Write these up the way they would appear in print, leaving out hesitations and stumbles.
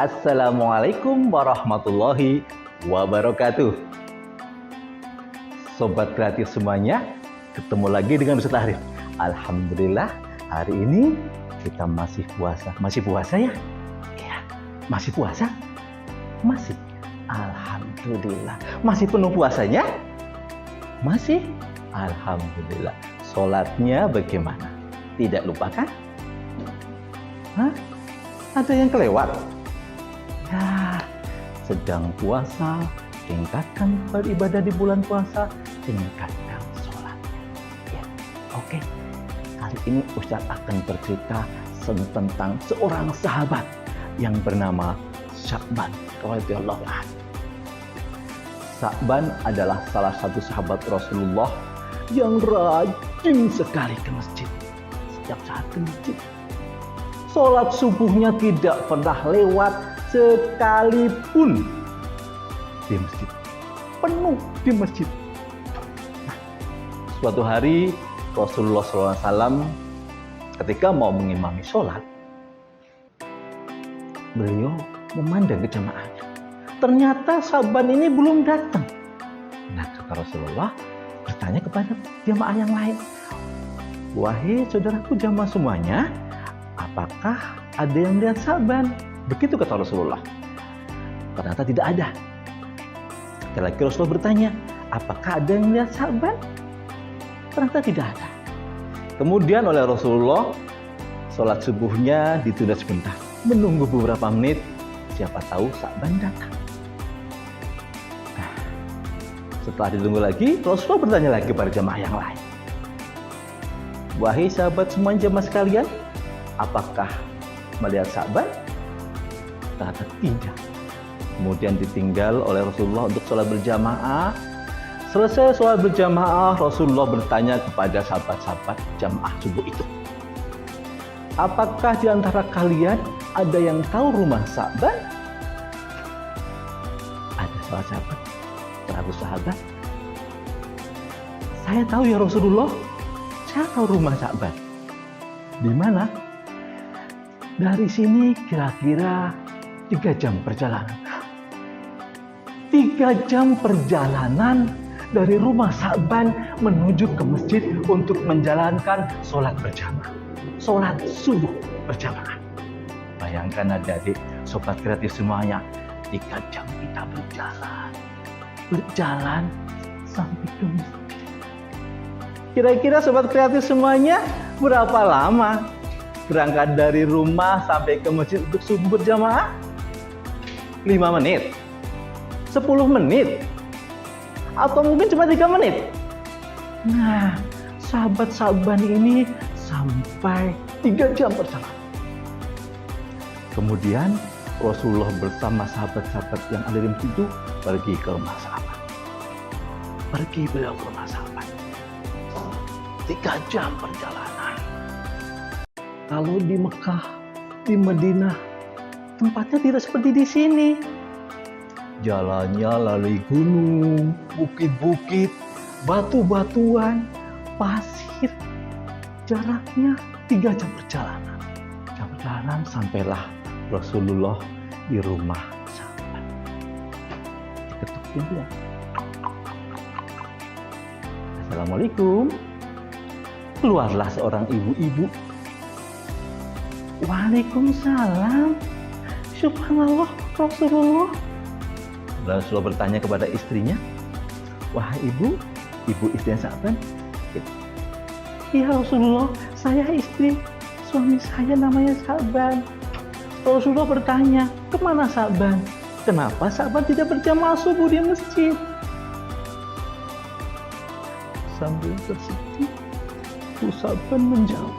Assalamualaikum warahmatullahi wabarakatuh. Sobat kreatif semuanya, ketemu lagi dengan Ustaz Arif. Alhamdulillah, hari ini kita masih puasa. Masih puasa ya? Iya. Masih puasa? Masih. Alhamdulillah. Masih penuh puasanya? Masih. Alhamdulillah. Sholatnya bagaimana? Tidak lupa kan? Hah? Ada yang kelewat? Ya, sedang puasa, tingkatkan beribadah di bulan puasa, tingkatkan sholatnya. Ya, oke. Kali ini Ustaz akan bercerita tentang seorang sahabat yang bernama Sya'ban radhiyallahu anhu. Sya'ban adalah salah satu sahabat Rasulullah yang rajin sekali ke masjid. Setiap saat ke masjid. Sholat subuhnya tidak pernah lewat sekalipun di masjid. Penuh di masjid. Nah, suatu hari Rasulullah SAW ketika mau mengimami sholat, beliau memandang ke jamaahnya. Ternyata Sya'ban ini belum datang. Nah, kata Rasulullah bertanya kepada jamaah yang lain, "Wahai saudaraku jamaah semuanya, apakah ada yang lihat Sya'ban?" Begitu kata Rasulullah. Ternyata tidak ada. Sekali lagi Rasulullah bertanya, "Apakah ada yang lihat Sya'ban?" Ternyata tidak ada. Kemudian oleh Rasulullah, sholat subuhnya ditunda sebentar. Menunggu beberapa menit, siapa tahu Sya'ban datang. Nah, setelah ditunggu lagi, Rasulullah bertanya lagi kepada jamaah yang lain, "Wahai sahabat semua jamaah sekalian, apakah melihat Sya'ban?" Ternyata tidak. Kemudian ditinggal oleh Rasulullah untuk sholat berjamaah. Selesai sholat berjamaah, Rasulullah bertanya kepada sahabat-sahabat jamaah subuh itu, "Apakah di antara kalian ada yang tahu rumah Sya'ban?" Ada salah sahabat, 100 sahabat. "Saya tahu ya Rasulullah, saya tahu rumah Sya'ban." "Di mana?" "Dari sini kira-kira 3 jam perjalanan." 3 jam perjalanan dari rumah Sya'ban menuju ke masjid untuk menjalankan sholat berjamaah. Sholat subuh berjamaah. Bayangkan adik-adik, sobat kreatif semuanya, 3 jam kita berjalan sampai ke masjid. Kira-kira sobat kreatif semuanya berapa lama berangkat dari rumah sampai ke masjid untuk subuh berjamaah? 5 menit? 10 menit? Atau mungkin cuma 3 menit? Nah, sahabat Sya'ban ini sampai 3 jam perjalanan. Kemudian Rasulullah bersama sahabat-sahabat yang ada di masjid itu pergi ke rumah Sya'ban. Pergi beliau ke rumah Sya'ban. 3 jam perjalanan. Kalau di Mekah, di Madinah, tempatnya tidak seperti di sini. Jalannya lalui gunung, bukit-bukit, batu-batuan, pasir. Jaraknya 3 jam perjalanan. Jam perjalanan sampailah Rasulullah di rumah Sya'ban. Diketuk pintunya. "Assalamualaikum." Keluarlah seorang ibu-ibu. "Waalaikumsalam. Subhanallah Rasulullah." Rasulullah bertanya kepada istrinya, "Wahai ibu istrinya Sya'ban?" "Iya Rasulullah, saya istri suami saya namanya Sya'ban." Rasulullah bertanya, "Kemana Sya'ban? Kenapa Sya'ban tidak berjamaah subuh di masjid?" Sambil tersedih, Sya'ban menjawab,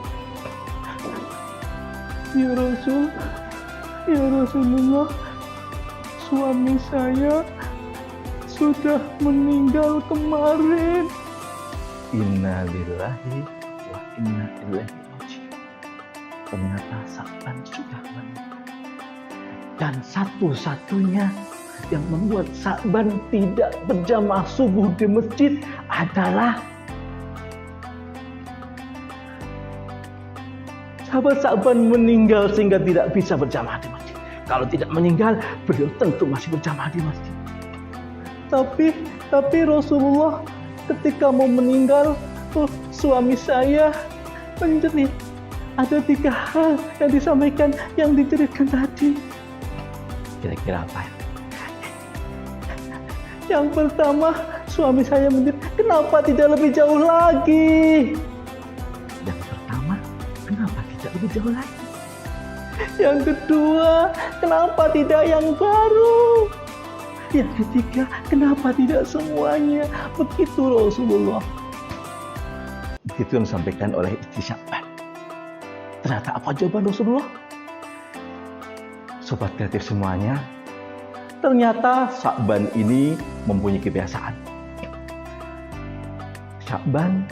"Ya Rasulullah, suami saya sudah meninggal kemarin." Inna lillahi wa inna ilaihi raji'un. Ternyata Sya'ban sudah meninggal. Dan satu-satunya yang membuat Sya'ban tidak berjamaah subuh di masjid adalah sahabat Sya'ban meninggal sehingga tidak bisa berjamaah di masjid. Kalau tidak meninggal, beliau tentu masih berjamaah di masjid. Tapi Rasulullah ketika mau meninggal, suami saya menjerit. Ada 3 hal yang disampaikan, yang dijeritkan tadi. Kira-kira apa ya? Yang pertama, suami saya menjerit, kenapa tidak lebih jauh lagi? Yang pertama, kenapa tidak lebih jauh lagi? Yang kedua, kenapa tidak yang baru? Yang ketiga, kenapa tidak semuanya? Begitu Rasulullah. Begitu yang disampaikan oleh istri Sya'ban. Ternyata apa jawaban Rasulullah? Sobat kreatif semuanya, ternyata Sya'ban ini mempunyai kebiasaan. Sya'ban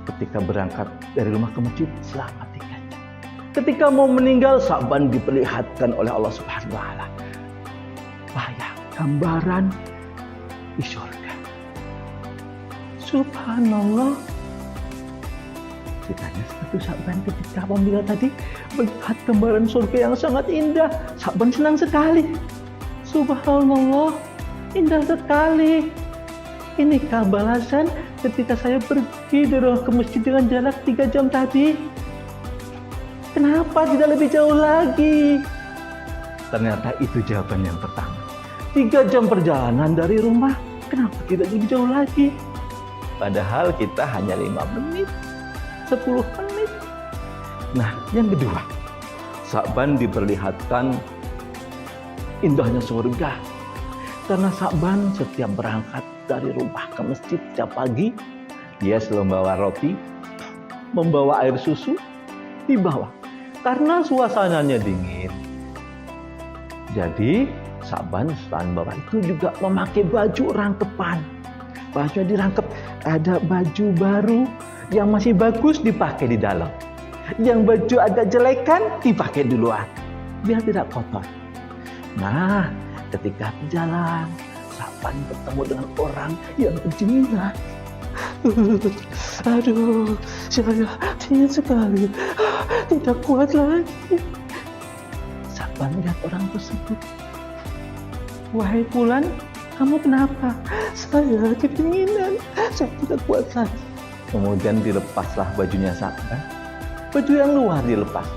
ketika berangkat dari rumah ke masjid selama 3 jam. Ketika mau meninggal, Sya'ban diperlihatkan oleh Allah Subhanahu wa Ta'ala. Bayang gambaran di surga. Subhanallah. Ceritanya seperti Sya'ban ketika meninggal tadi melihat gambaran surga yang sangat indah. Sya'ban senang sekali. Subhanallah, indah sekali. Inikah balasan ketika saya pergi dari ke masjid dengan jarak 3 jam tadi? Kenapa tidak lebih jauh lagi? Ternyata itu jawaban yang pertama. 3 jam perjalanan dari rumah, kenapa tidak lebih jauh lagi? Padahal kita hanya 5 menit, 10 menit. Nah, yang kedua, Sya'ban diperlihatkan indahnya surga. Karena Sya'ban setiap berangkat dari rumah ke masjid setiap pagi, dia selalu membawa roti, membawa air susu, dibawa. Karena suasananya dingin. Jadi, Sya'ban selain bawa itu juga memakai baju rangkepan. Bajunya dirangkep, ada baju baru yang masih bagus dipakai di dalam. Yang baju agak jelekan dipakai di luar, biar tidak kotor. Nah, ketika berjalan, Sya'ban bertemu dengan orang yang berjinah. Aduh, saya dingin sekali, tidak kuat lagi. Sya'ban melihat orang tersebut. Wahai Fulan, kamu kenapa? Saya kedinginan, saya tidak kuat lagi. Kemudian dilepaslah bajunya Sya'ban. Baju yang luar dilepas,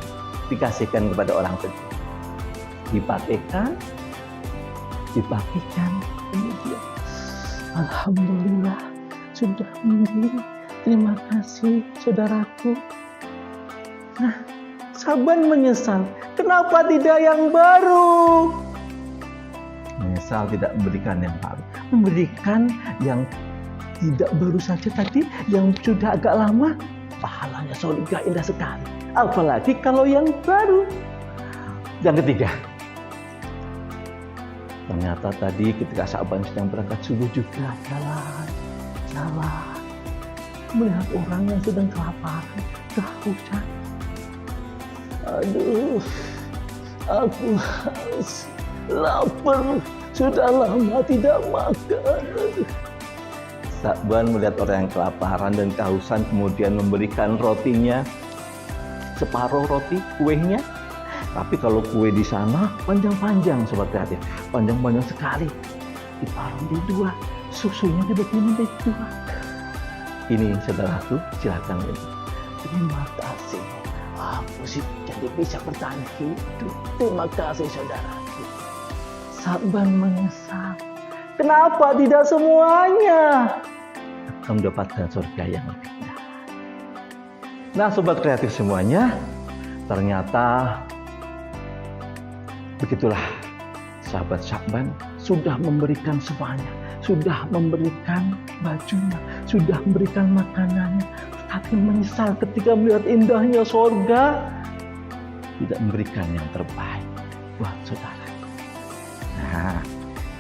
dikasihkan kepada orang tadi. Dipakaikan, kemudian alhamdulillah sudah mending. Terima kasih saudaraku. Nah, Sya'ban menyesal, kenapa tidak yang baru? Menyesal tidak memberikan yang baru, memberikan yang tidak baru saja tadi, yang sudah agak lama, pahalanya surga indah sekali. Apalagi kalau yang baru. Yang ketiga, ternyata tadi ketika Sya'ban sedang berangkat subuh juga jalan, melihat orang yang sedang kelaparan, kehausan. Aduh, aku lapar, sudah lama tidak makan. Sya'ban melihat orang yang kelaparan dan kehausan, kemudian memberikan rotinya, separuh roti, kuenya. Tapi kalau kue di sana panjang-panjang, sobat kreatif, panjang-panjang sekali. Diparut di 2, susunya dibagi menjadi 2. Ini saudaraku, silakan ini. Terima kasih. Aku sih jadi bisa bertahan hidup. Terima kasih saudaraku. Sya'ban menyesal. Kenapa tidak semuanya? Akan mendapatkan surga yang lebih indah. Nah, sobat kreatif semuanya, ternyata begitulah sahabat Sya'ban sudah memberikan semuanya, sudah memberikan bajunya, sudah memberikan makanannya, tetapi menyesal ketika melihat indahnya surga, tidak memberikan yang terbaik buat saudara. Nah,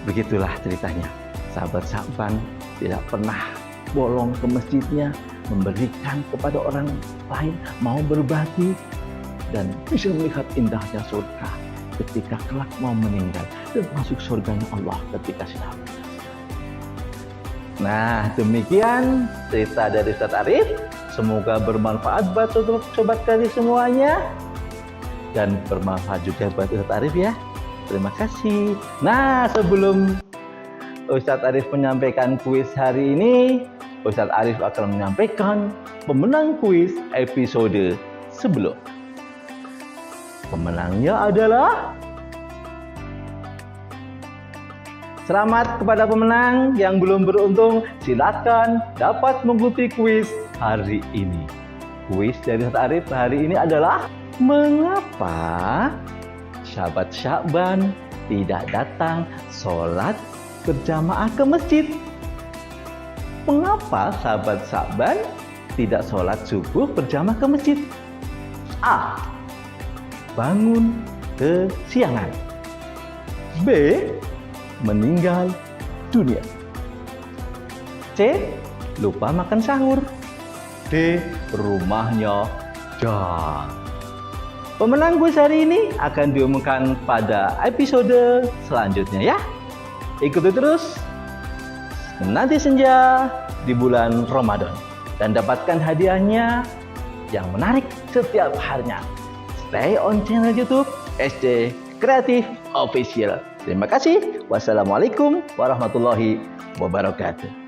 begitulah ceritanya. Sahabat Sya'ban tidak pernah bolong ke masjidnya, memberikan kepada orang lain, mau berbagi, dan bisa melihat indahnya surga ketika kelak mau meninggal dan masuk surganya Allah ketika sudah meninggal. Nah, demikian cerita dari Ustaz Arif. Semoga bermanfaat buat sobat kalian semuanya. dan bermanfaat juga buat Ustadz Arif ya. Terima kasih. Nah, sebelum Ustadz Arif menyampaikan kuis hari ini, Ustadz Arif akan menyampaikan pemenang kuis episode sebelum. Pemenangnya adalah... Selamat kepada pemenang yang belum beruntung, silakan dapat mengikuti kuis hari ini. Kuis dari Ustadz Arif hari ini adalah mengapa sahabat Syakban tidak datang sholat berjamaah ke masjid? Mengapa sahabat Syakban tidak sholat subuh berjamaah ke masjid? A. Bangun kesiangan. B. Meninggal dunia. C. Lupa makan sahur. D. Rumahnya jauh. Pemenang kuis hari ini akan diumumkan pada episode selanjutnya ya. Ikuti terus Menanti Senja di bulan Ramadan dan dapatkan hadiahnya yang menarik setiap harinya. Stay on channel YouTube SD Kreatif Official. Terima kasih. Wassalamualaikum warahmatullahi wabarakatuh.